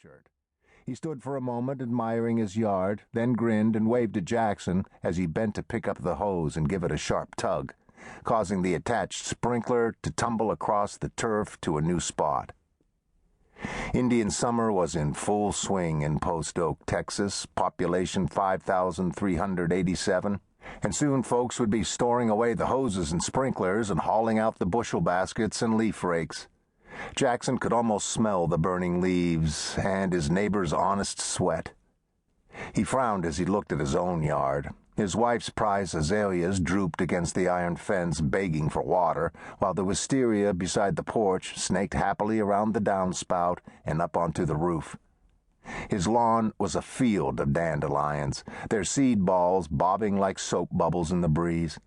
shirt. He stood for a moment admiring his yard, then grinned and waved at Jackson as he bent to pick up the hose and give it a sharp tug, causing the attached sprinkler to tumble across the turf to a new spot. Indian summer was in full swing in Post Oak, Texas, population 5,387, and soon folks would be storing away the hoses and sprinklers and hauling out the bushel baskets and leaf rakes. Jackson could almost smell the burning leaves and his neighbor's honest sweat. He frowned as he looked at his own yard. His wife's prize azaleas drooped against the iron fence, begging for water, while the wisteria beside the porch snaked happily around the downspout and up onto the roof. His lawn was a field of dandelions, their seed balls bobbing like soap bubbles in the breeze.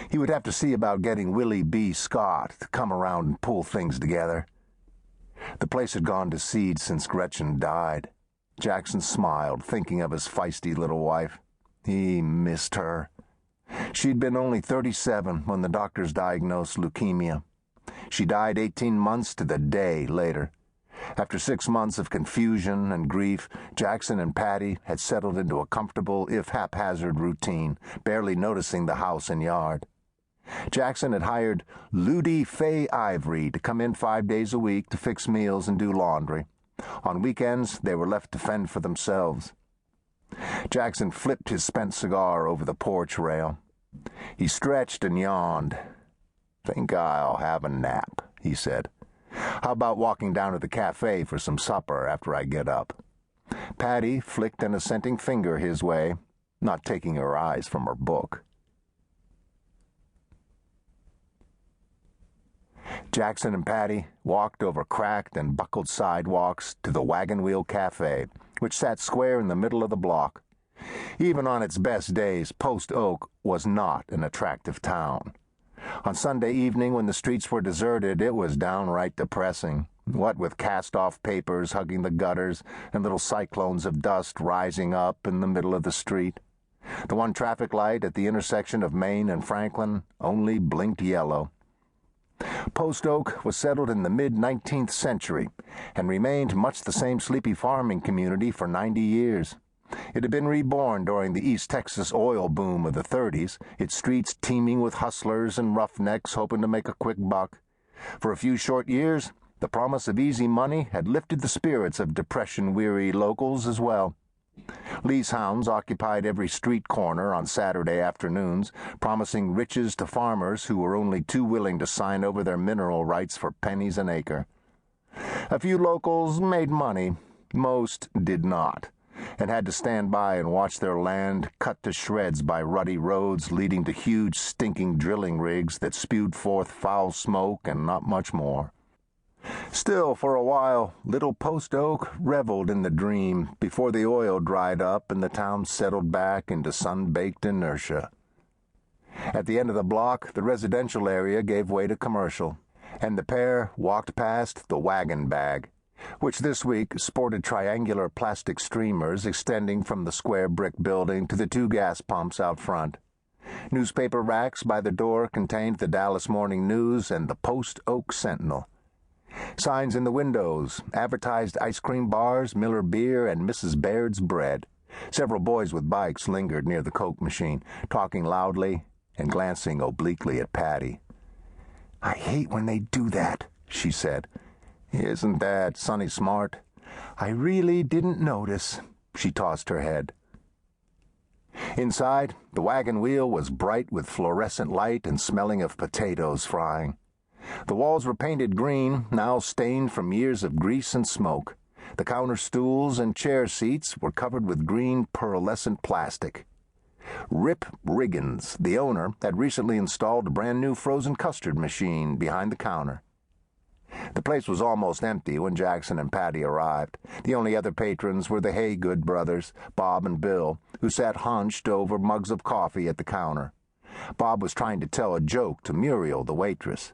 He would have to see about getting Willie B. Scott to come around and pull things together. The place had gone to seed since Gretchen died. Jackson smiled, thinking of his feisty little wife. He missed her. She'd been only 37 when the doctors diagnosed leukemia. She died 18 months to the day later. After 6 months of confusion and grief, Jackson and Patty had settled into a comfortable, if haphazard, routine, barely noticing the house and yard. Jackson had hired Ludi Fay Ivory to come in 5 days a week to fix meals and do laundry. On weekends, they were left to fend for themselves. Jackson flipped his spent cigar over the porch rail. He stretched and yawned. "Think I'll have a nap," he said. "How about walking down to the cafe for some supper after I get up?" Patty flicked an assenting finger his way, not taking her eyes from her book. Jackson and Patty walked over cracked and buckled sidewalks to the Wagon Wheel Cafe, which sat square in the middle of the block. Even on its best days, Post Oak was not an attractive town. On Sunday evening, when the streets were deserted, it was downright depressing, what with cast-off papers hugging the gutters and little cyclones of dust rising up in the middle of the street. The one traffic light at the intersection of Main and Franklin only blinked yellow. Post Oak was settled in the mid-19th century and remained much the same sleepy farming community for 90 years. It had been reborn during the East Texas oil boom of the 30s, its streets teeming with hustlers and roughnecks hoping to make a quick buck. For a few short years, the promise of easy money had lifted the spirits of depression-weary locals as well. Leasehounds occupied every street corner on Saturday afternoons, promising riches to farmers who were only too willing to sign over their mineral rights for pennies an acre. A few locals made money, most did not, and had to stand by and watch their land cut to shreds by rutty roads leading to huge stinking drilling rigs that spewed forth foul smoke and not much more. Still, for a while, little Post Oak reveled in the dream before the oil dried up and the town settled back into sun-baked inertia. At the end of the block, the residential area gave way to commercial, and the pair walked past the Wagon Bag, which this week sported triangular plastic streamers extending from the square brick building to the 2 gas pumps out front. Newspaper racks by the door contained the Dallas Morning News and the Post Oak Sentinel. Signs in the windows advertised ice cream bars, Miller beer, and Mrs. Baird's bread. Several boys with bikes lingered near the Coke machine, talking loudly and glancing obliquely at Patty. "I hate when they do that," she said. "Isn't that Sonny smart?" "I really didn't notice." She tossed her head. Inside, the wagon wheel was bright with fluorescent light and smelling of potatoes frying. The walls were painted green, now stained from years of grease and smoke. The counter stools and chair seats were covered with green pearlescent plastic. Rip Riggins, the owner, had recently installed a brand-new frozen custard machine behind the counter. The place was almost empty when Jackson and Patty arrived. The only other patrons were the Haygood brothers, Bob and Bill, who sat hunched over mugs of coffee at the counter. Bob was trying to tell a joke to Muriel, the waitress.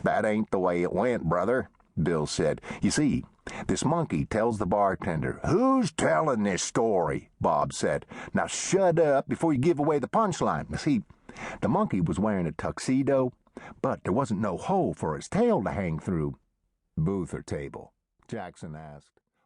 "That ain't the way it went, brother," Bill said. "You see, this monkey tells the bartender." "Who's telling this story?" Bob said. "Now shut up before you give away the punchline. You see, the monkey was wearing a tuxedo, but there wasn't no hole for his tail to hang through." "Booth or table?" Jackson asked.